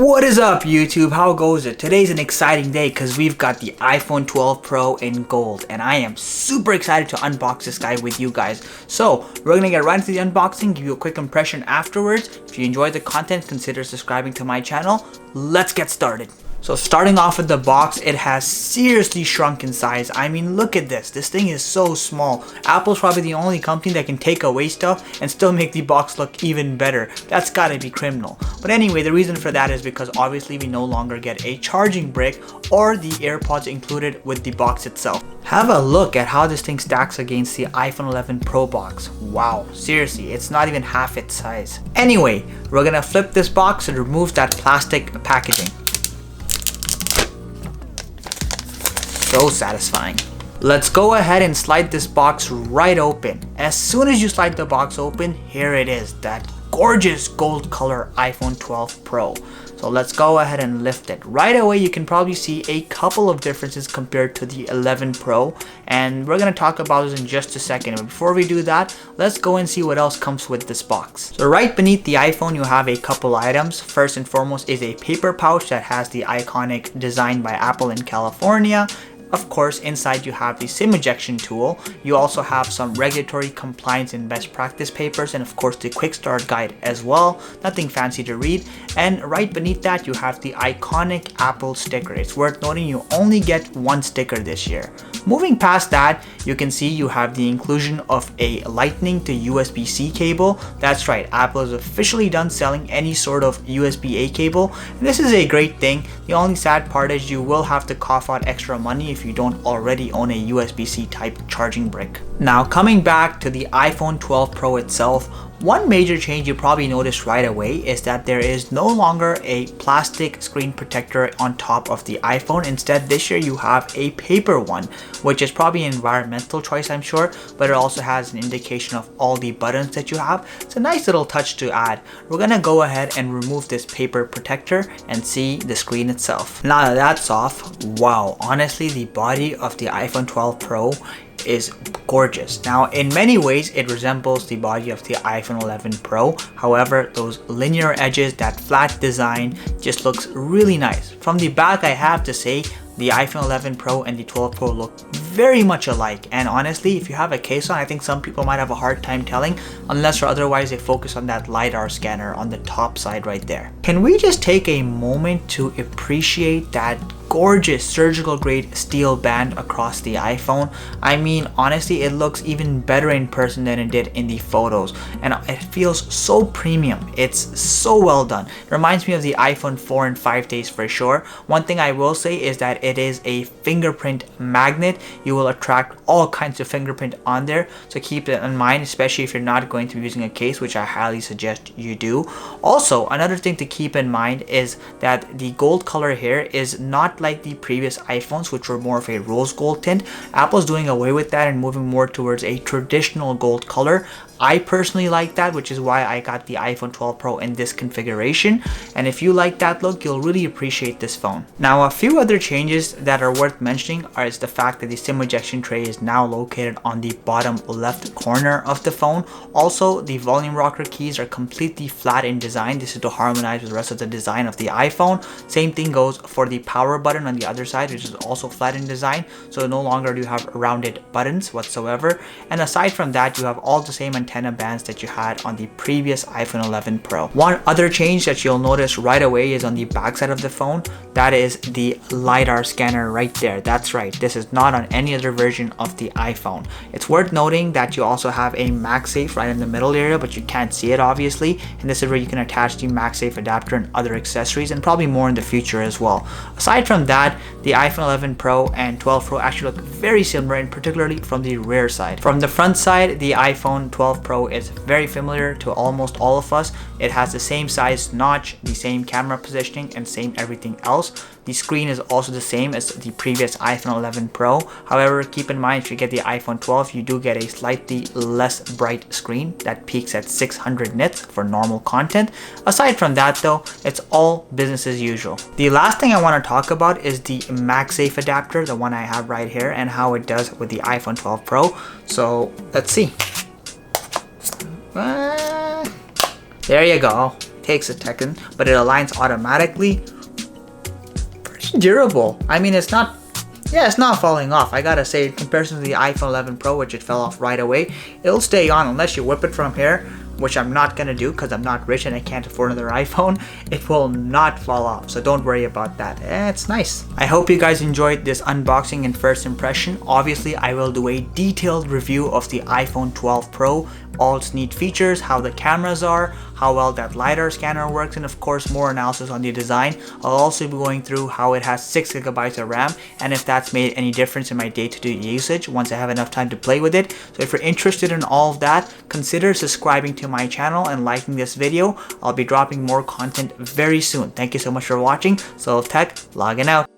What is up YouTube? How goes it? Today's an exciting day because we've got the iPhone 12 Pro in gold and I am super excited to unbox this guy with you guys. So we're gonna get right into the unboxing, give you a quick impression afterwards. If you enjoyed the content, consider subscribing to my channel. Let's get started. So starting off with the box, it has seriously shrunk in size. I mean, look at this. This thing is so small. Apple's probably the only company that can take away stuff and still make the box look even better. That's gotta be criminal. But anyway, the reason for that is because obviously we no longer get a charging brick or the AirPods included with the box itself. Have a look at how this thing stacks against the iPhone 11 Pro box. Wow, seriously, it's not even half its size. Anyway, we're gonna flip this box and remove that plastic packaging. So satisfying. Let's go ahead and slide this box right open. As soon as you slide the box open, here it is, that gorgeous gold color iPhone 12 Pro. So let's go ahead and lift it. Right away you can probably see a couple of differences compared to the 11 Pro, and we're going to talk about this in just a second. But before we do that, let's go and see what else comes with this box. So right beneath the iPhone you have a couple items. First and foremost is a paper pouch that has the iconic design by Apple in California. Of course, inside you have the SIM ejection tool. You also have some regulatory compliance and best practice papers, and of course the quick start guide as well. Nothing fancy to read. And right beneath that you have the iconic Apple sticker. It's worth noting you only get one sticker this year. Moving past that, you can see you have the inclusion of a Lightning to USB-C cable. That's right, Apple is officially done selling any sort of USB-A cable. And this is a great thing. The only sad part is you will have to cough out extra money if you don't already own a USB-C type charging brick. Now coming back to the iPhone 12 Pro itself, one major change you probably noticed right away is that there is no longer a plastic screen protector on top of the iPhone. Instead, this year you have a paper one, which is probably an environmental choice, I'm sure, but it also has an indication of all the buttons that you have. It's a nice little touch to add. We're gonna go ahead and remove this paper protector and see the screen itself. Now that that's off, wow, honestly, the body of the iPhone 12 Pro is gorgeous. Now in many ways it resembles the body of the iPhone 11 Pro. However, those linear edges, that flat design just looks really nice. From the back, I have to say the iPhone 11 Pro and the 12 Pro look very much alike, and honestly if you have a case on, I think some people might have a hard time telling unless or otherwise they focus on that Lidar scanner on the top side right there. Can we just take a moment to appreciate that gorgeous surgical grade steel band across the iPhone? I mean, honestly, it looks even better in person than it did in the photos, and it feels so premium. It's so well done. It reminds me of the iPhone 4 and 5 days for sure. One thing I will say is that it is a fingerprint magnet. You will attract all kinds of fingerprint on there, so keep that in mind, especially if you're not going to be using a case, which I highly suggest you do. Also, another thing to keep in mind is that the gold color here is not like the previous iPhones, which were more of a rose gold tint. Apple's doing away with that and moving more towards a traditional gold color. I personally like that, which is why I got the iPhone 12 Pro in this configuration, and if you like that look, you'll really appreciate this phone. Now a few other changes that are worth mentioning is the fact that the SIM ejection tray is now located on the bottom left corner of the phone. Also, the volume rocker keys are completely flat in design. This is to harmonize with the rest of the design of the iPhone. Same thing goes for the power button on the other side, which is also flat in design, so no longer do you have rounded buttons whatsoever. And aside from that, you have all the same antenna bands that you had on the previous iPhone 11 Pro. One other change that you'll notice right away is on the back side of the phone. That is the Lidar scanner right there. That's right, this is not on any other version of the iPhone. It's worth noting that you also have a MagSafe right in the middle area, but you can't see it obviously, and this is where you can attach the MagSafe adapter and other accessories, and probably more in the future as well. Aside from that, the iPhone 11 Pro and 12 Pro actually look very similar, and particularly from the rear side. From the front side, the iPhone 12 Pro is very familiar to almost all of us. It has the same size notch, the same camera positioning, and same everything else. The screen is also the same as the previous iPhone 11 Pro. However, keep in mind if you get the iPhone 12, you do get a slightly less bright screen that peaks at 600 nits for normal content. Aside from that though, it's all business as usual. The last thing I want to talk about is the MagSafe adapter, the one I have right here, and how it does with the iPhone 12 Pro. So let's see. There you go. takes a second, but it aligns automatically. Pretty durable. I mean, it's not falling off. I gotta say, in comparison to the iPhone 11 Pro, which it fell off right away, it'll stay on unless you whip it from here, which I'm not gonna do because I'm not rich and I can't afford another iPhone. It will not fall off, so don't worry about that. It's nice. I hope you guys enjoyed this unboxing and first impression. Obviously, I will do a detailed review of the iPhone 12 Pro, all its neat features, how the cameras are, how well that Lidar scanner works, and of course more analysis on the design. I'll also be going through how it has 6GB of RAM and if that's made any difference in my day-to-day usage once I have enough time to play with it. So if you're interested in all of that, consider subscribing to my channel and liking this video. I'll be dropping more content very soon. Thank you so much for watching. Soul of Tech, logging out.